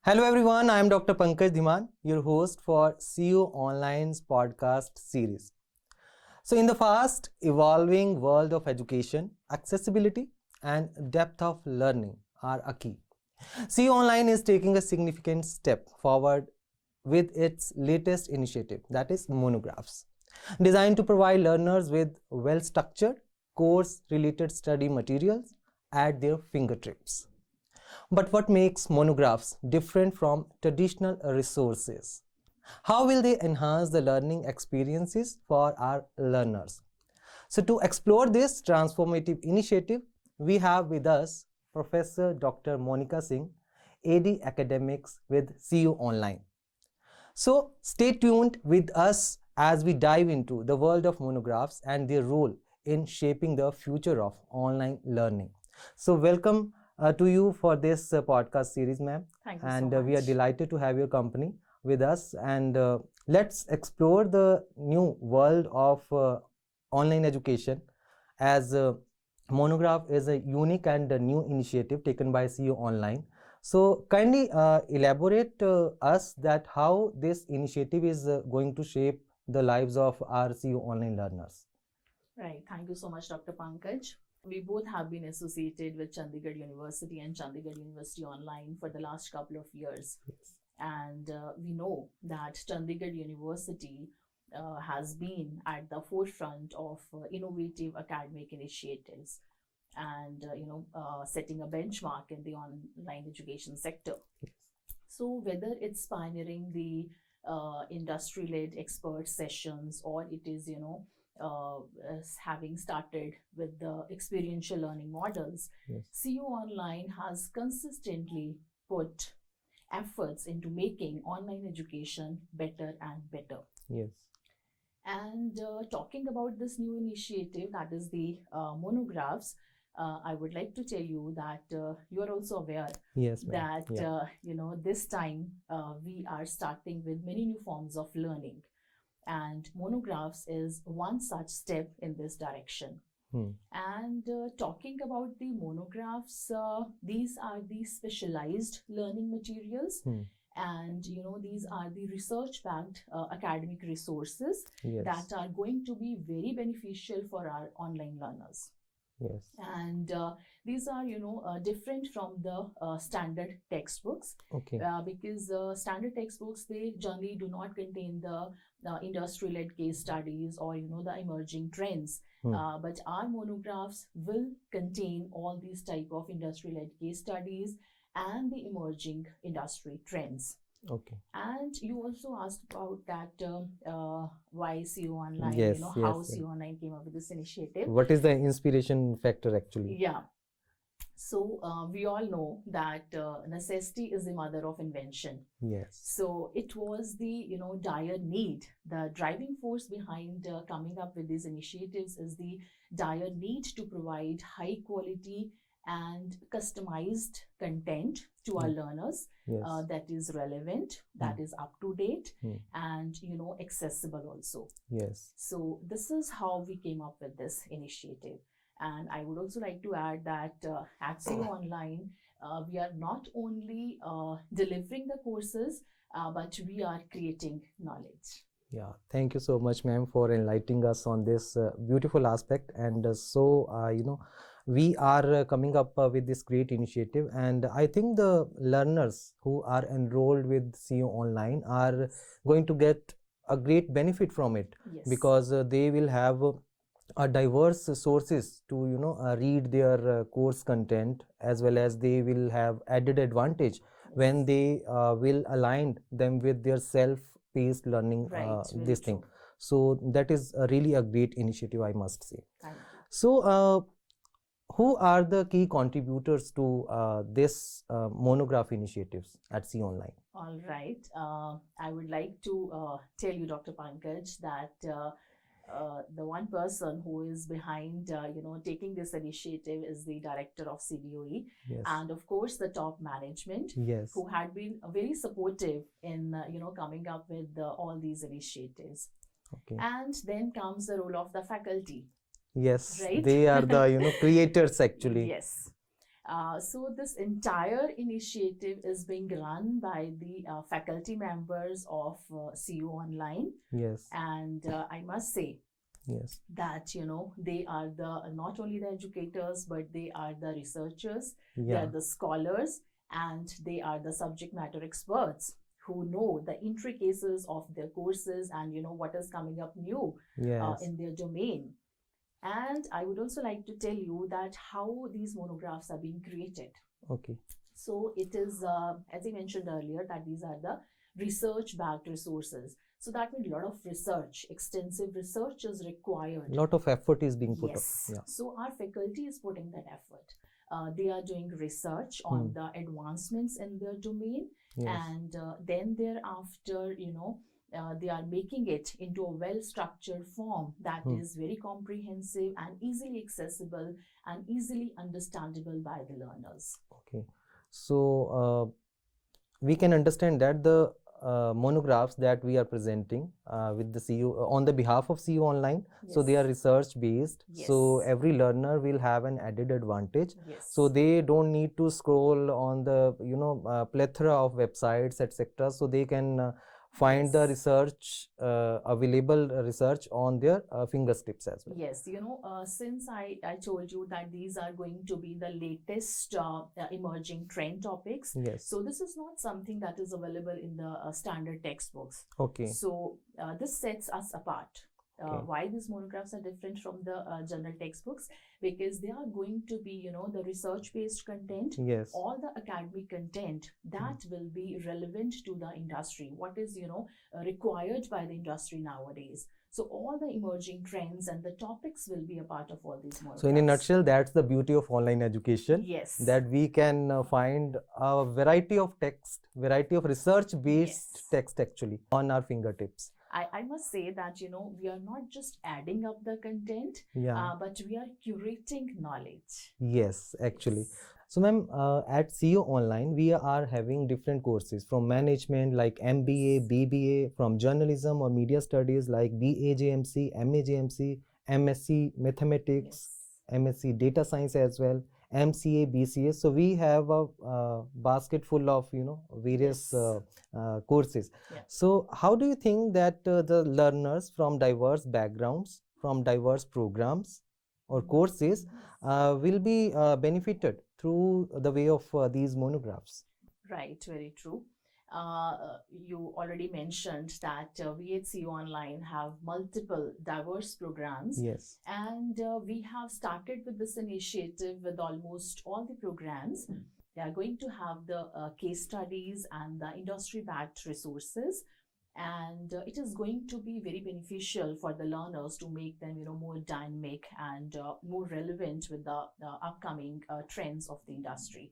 Hello everyone, I am Dr. Pankaj Dhiman, your host for CU Online's podcast series. So in the fast evolving world of education, accessibility and depth of learning are a key. CU Online is taking a significant step forward with its latest initiative, that is Monographs, designed to provide learners with well-structured course-related study materials at their fingertips. But what makes monographs different from traditional resources? How will they enhance the learning experiences for our learners? So to explore this transformative initiative, we have with us Professor Dr. Monika Singh, AD Academics with CU Online. So stay tuned with us as we dive into the world of monographs and their role in shaping the future of online learning. So welcome to you for this podcast series, ma'am. Thank you And so we are much. delighted to have your company with us. And let's explore the new world of online education, as Monograph is a unique and new initiative taken by CU Online. So kindly elaborate us that how this initiative is going to shape the lives of our CU Online learners. Right. Thank you so much, Dr. Pankaj. We both have been associated with Chandigarh University and Chandigarh University Online for the last couple of years. Yes. And we know that Chandigarh University has been at the forefront of innovative academic initiatives and, setting a benchmark in the online education sector. Yes. So whether it's pioneering the industry-led expert sessions, or it is, having started with the experiential learning models, Yes. CU Online has consistently put efforts into making online education better and better. Yes. And talking about this new initiative, that is the monographs, I would like to tell you that you are also aware Yes, ma'am. that Yeah. this time we are starting with many new forms of learning, and monographs is one such step in this direction. And talking about the monographs, these are the specialized learning materials, and these are the research backed academic resources Yes. that are going to be very beneficial for our online learners. Yes. And these are different from the standard textbooks, Okay. because standard textbooks, they generally do not contain the industry-led case studies or the emerging trends. But our monographs will contain all these type of industry-led case studies and the emerging industry trends. Okay. And you also asked about that why CU Online, Yes, how yes, CU Online came up with this initiative. What is the inspiration factor actually? Yeah. So we all know that necessity is the mother of invention. Yes. So it was the dire need. The driving force behind coming up with these initiatives is the dire need to provide high quality and customized content to our learners. Yes. That is relevant, that is up to date, and accessible also. Yes. So this is how we came up with this initiative. And I would also like to add that at CU Online, we are not only delivering the courses, but we are creating knowledge. Yeah, thank you so much, ma'am, for enlightening us on this beautiful aspect. And we are coming up with this great initiative, and I think the learners who are enrolled with CU Online are going to get a great benefit from it. Yes. Because they will have a diverse sources to read their course content, as well as they will have added advantage when they will align them with their self-paced learning, Right, very this thing. true. So that is really a great initiative, I must say. Thank you. So who are the key contributors to this monograph initiatives at CU Online? All right. I would like to tell you, Dr. Pankaj, that the one person who is behind, taking this initiative is the director of CDOE. Yes. And of course, the top management, Yes. who had been very supportive in, coming up with all these initiatives. Okay. And then comes the role of the faculty. Yes, Right? they are the creators actually. Yes. So this entire initiative is being run by the faculty members of CU Online. Yes. And I must say Yes. that, they are not only the educators, but they are the researchers, they Yeah. are the scholars, and they are the subject matter experts who know the intricacies of their courses and what is coming up new Yes. in their domain. And I would also like to tell you that how these monographs are being created. Okay. So it is, as I mentioned earlier, that these are the research-backed resources. So that means a lot of research, extensive research is required. A lot of effort is being put Yes. up. Yeah. So our faculty is putting that effort. They are doing research on the advancements in their domain. Yes. And then thereafter, they are making it into a well-structured form that is very comprehensive and easily accessible and easily understandable by the learners. Okay. So we can understand that the monographs that we are presenting with the CU on the behalf of CU Online, so they are research based. Yes. So every learner will have an added advantage. Yes. So they don't need to scroll on the plethora of websites, etc. So they can find the research available research on their fingertips as well. Yes, since I told you that these are going to be the latest emerging trend topics. Yes. So this is not something that is available in the standard textbooks. Okay. So this sets us apart. Okay. Why these monographs are different from the general textbooks? Because they are going to be, the research-based content. Yes. All the academic content that will be relevant to the industry. What is, required by the industry nowadays. So all the emerging trends and the topics will be a part of all these monographs. So in a nutshell, that's the beauty of online education. Yes. That we can find a variety of text, variety of research-based text actually on our fingertips. I must say that, we are not just adding up the content, but we are curating knowledge. Yes, actually. So ma'am, at CU Online, we are having different courses from management like MBA, BBA, from journalism or media studies like BAJMC, MAJMC, MSc Mathematics, MSc Data Science as well, MCA, BCA. So we have a basket full of various courses. So how do you think that the learners from diverse backgrounds, from diverse programs or courses will be benefited through the way of these monographs? Right, very true. You already mentioned that we at CU Online have multiple diverse programs. Yes. And we have started with this initiative with almost all the programs. They are going to have the case studies and the industry-backed resources. And it is going to be very beneficial for the learners to make them, more dynamic and more relevant with the upcoming trends of the industry.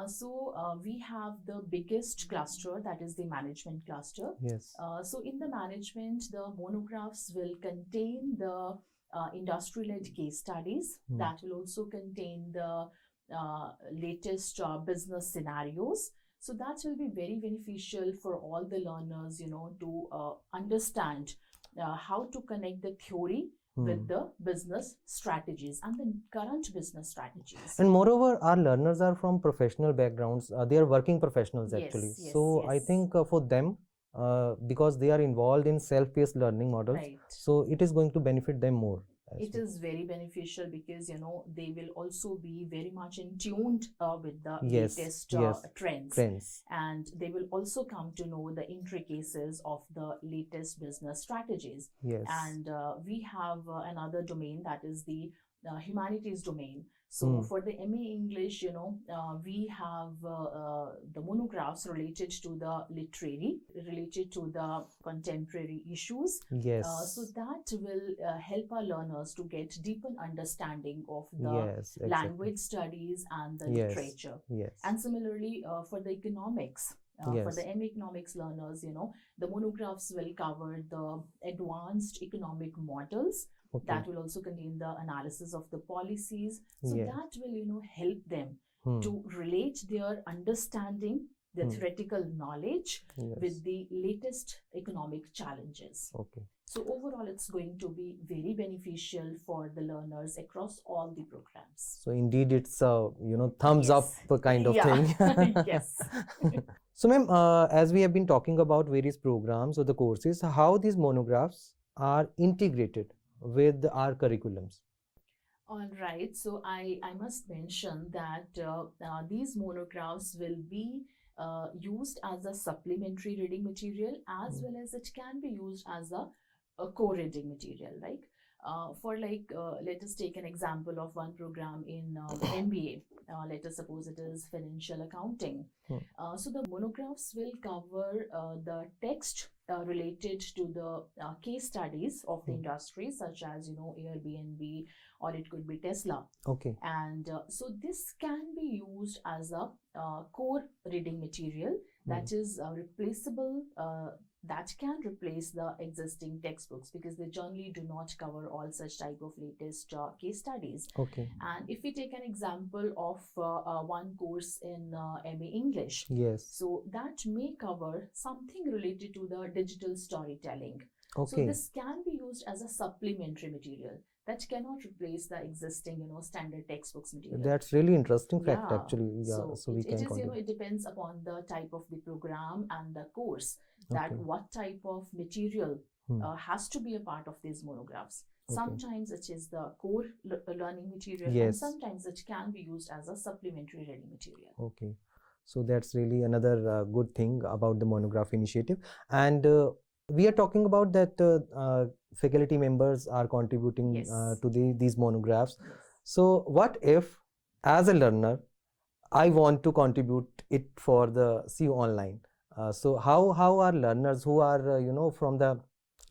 So we have the biggest cluster, that is the management cluster. Yes. So in the management, the monographs will contain the industry-led case studies. That will also contain the latest business scenarios. So that will be very beneficial for all the learners, to understand how to connect the theory with the business strategies and the current business strategies. And moreover, our learners are from professional backgrounds. They are working professionals actually. So I think for them, because they are involved in self-paced learning models, so it is going to benefit them more. It is very beneficial because, they will also be very much in tuned with the latest trends. And they will also come to know the intricacies of the latest business strategies. Yes. And we have another domain, that is the humanities domain. So for the MA English, we have the monographs related to the literary, related to the contemporary issues. Yes. So that will help our learners to get deeper understanding of the language studies and the literature. Yes. And similarly, for the economics, for the MA economics learners, the monographs will cover the advanced economic models. That will also contain the analysis of the policies. So that will, help them to relate their understanding the theoretical knowledge Yes. with the latest economic challenges. Okay. So overall, it's going to be very beneficial for the learners across all the programs. So indeed, it's a thumbs up Yes. kind of Yeah. thing. Yes. So, ma'am, as we have been talking about various programs or the courses, how these monographs are integrated with our curriculums? All right. So I must mention that these monographs will be used as a supplementary reading material, as well as it can be used as a co-reading material. Like let us take an example of one program in MBA. Let us suppose it is financial accounting. So the monographs will cover the text related to the case studies of the industry, such as Airbnb, or it could be Tesla. Okay. And so this can be used as a core reading material that is replaceable, that can replace the existing textbooks, because they generally do not cover all such type of latest case studies. Okay. And if we take an example of one course in MA English, Yes. so that may cover something related to the digital storytelling. Okay. So this can be used as a supplementary material that cannot replace the existing, standard textbooks material. That's really interesting fact, Yeah. actually. Yeah. So we it can is, continue. it depends upon the type of the program and the course, that Okay. what type of material has to be a part of these monographs. Okay. Sometimes it is the core learning material, and Yes. sometimes it can be used as a supplementary reading material. Okay. So that's really another good thing about the monograph initiative. And we are talking about that faculty members are contributing Yes. to these monographs. Yes. So what if, as a learner, I want to contribute it for the CU Online? So how are learners who are from the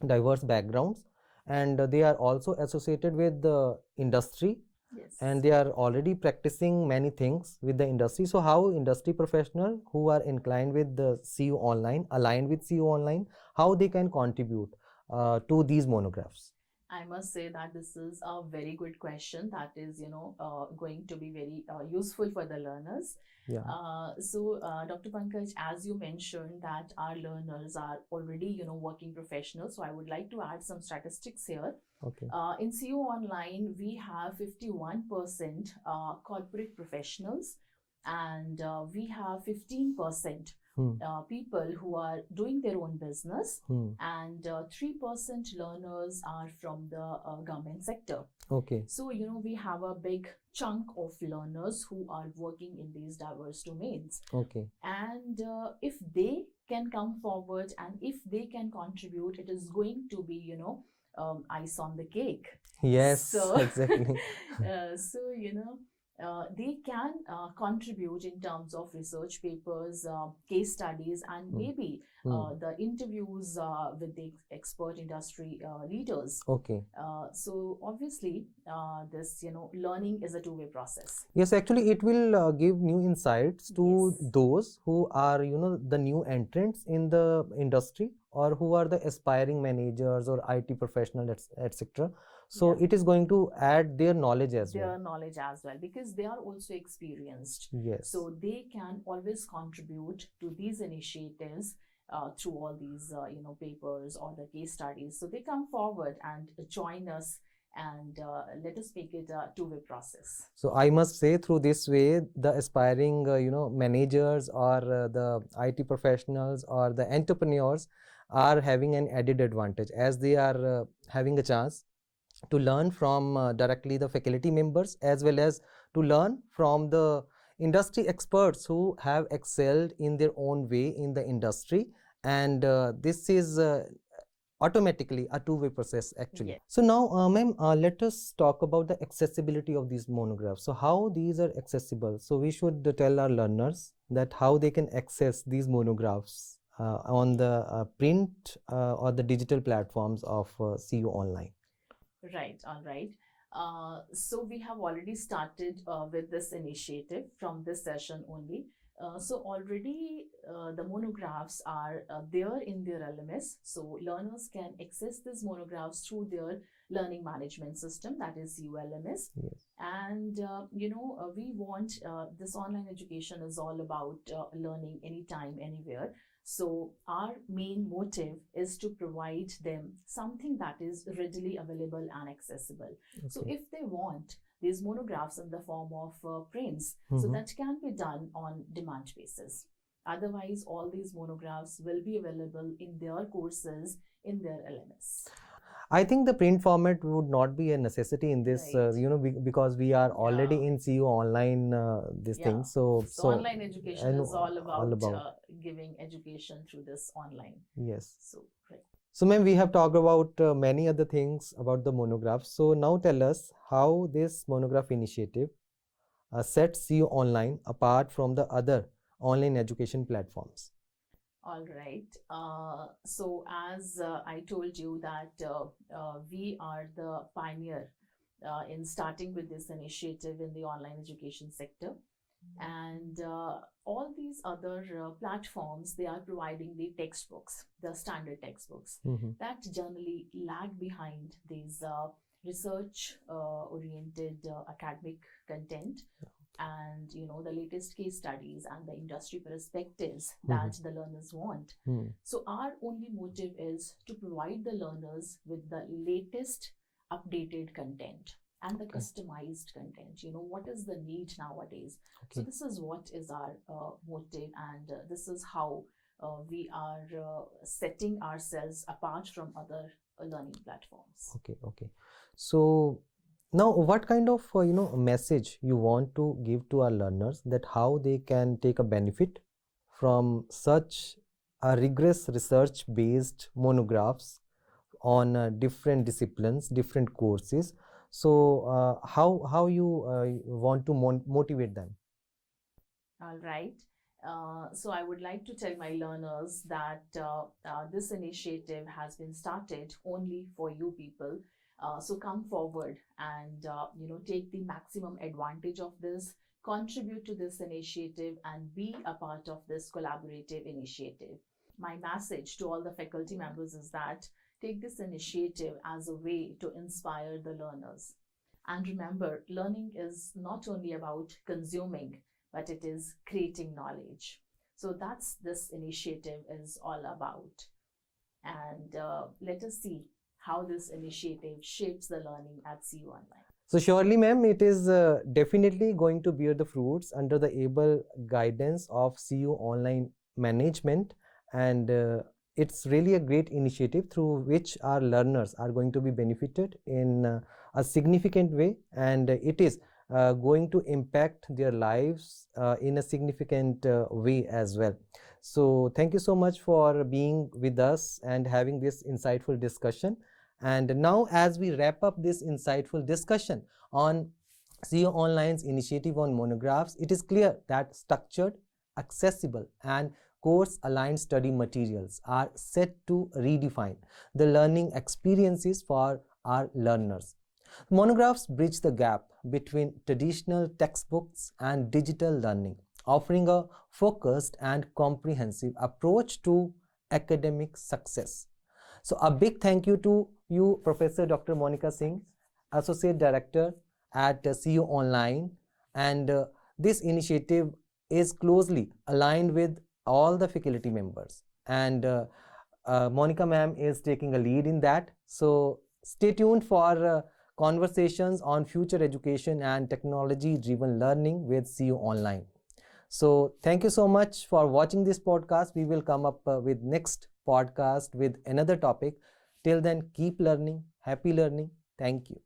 diverse backgrounds, and they are also associated with the industry, Yes. and they are already practicing many things with the industry. So how industry professional who are inclined with the CU Online, aligned with CU Online, how they can contribute to these monographs? I must say that this is a very good question that is, going to be very useful for the learners. Yeah. So, Dr. Pankaj, as you mentioned that our learners are already, working professionals. So I would like to add some statistics here. Okay. In CU Online, we have 51% corporate professionals, and we have 15% people who are doing their own business, and 3% learners are from the government sector. Okay. So, we have a big chunk of learners who are working in these diverse domains. Okay. And if they can come forward and if they can contribute, it is going to be, ice on the cake. Yes, So, exactly. they can contribute in terms of research papers, case studies, and maybe the interviews with the expert industry leaders. Okay. So obviously, this learning is a two-way process. Yes, actually, it will give new insights to Yes. those who are the new entrants in the industry, or who are the aspiring managers or IT professionals, etc. So Yeah. it is going to add their knowledge as well. Their knowledge as well, because they are also experienced. Yes. So they can always contribute to these initiatives through all these papers or the case studies. So they come forward and join us, and let us make it a two-way process. So I must say, through this way, the aspiring managers, or the IT professionals, or the entrepreneurs are having an added advantage, as they are having a chance to learn from directly the faculty members, as well as to learn from the industry experts who have excelled in their own way in the industry. And this is automatically a two-way process, actually. Yeah. So now, ma'am, let us talk about the accessibility of these monographs. So how these are accessible? So we should tell our learners that how they can access these monographs on the print or the digital platforms of CU Online. Right, all right. So we have already started with this initiative from this session only. So already the monographs are there in their LMS. So learners can access these monographs through their learning management system, that is ULMS. Yes. And we want this online education is all about learning anytime, anywhere. So our main motive is to provide them something that is readily available and accessible. Okay. So if they want these monographs in the form of prints, so that can be done on demand basis. Otherwise, all these monographs will be available in their courses in their LMS. I think the print format would not be a necessity in this, Right. because we are already Yeah. in CU online this thing. So online education know is all about, about. giving education through this online. Yes. So, right. So, ma'am, we have talked about many other things about the monograph. So now tell us how this monograph initiative sets CU online apart from the other online education platforms. All right. So as I told you that we are the pioneer in starting with this initiative in the online education sector. And all these other platforms, they are providing the textbooks, the standard textbooks that generally lag behind these research oriented academic content, and the latest case studies and the industry perspectives that the learners want. So our only motive is to provide the learners with the latest updated content and the customized content. What is the need nowadays? So this is what is our motive, and this is how we are setting ourselves apart from other learning platforms. Okay. So now, what kind of message you want to give to our learners, that how they can take a benefit from such a rigorous research-based monographs on different disciplines, different courses? So how you want to motivate them? All right. So I would like to tell my learners that this initiative has been started only for you people. So come forward and take the maximum advantage of this, contribute to this initiative, and be a part of this collaborative initiative. My message to all the faculty members is that take this initiative as a way to inspire the learners. And remember, learning is not only about consuming, but it is creating knowledge. So that's this initiative is all about. And let us see how this initiative shapes the learning at CU Online. So surely, ma'am, it is definitely going to bear the fruits under the able guidance of CU Online management, and it's really a great initiative through which our learners are going to be benefited in a significant way, and it is going to impact their lives in a significant way as well. So thank you so much for being with us and having this insightful discussion. And now, as we wrap up this insightful discussion on CU Online's initiative on monographs, it is clear that structured, accessible, and course-aligned study materials are set to redefine the learning experiences for our learners. Monographs bridge the gap between traditional textbooks and digital learning, offering a focused and comprehensive approach to academic success. So a big thank you to you, Professor Dr. Monika Singh, Associate Director at CU Online. And this initiative is closely aligned with all the faculty members. And Monika ma'am is taking a lead in that. So stay tuned for conversations on future education and technology-driven learning with CU Online. So thank you so much for watching this podcast. We will come up with next podcast with another topic. Till then, keep learning. Happy learning. Thank you.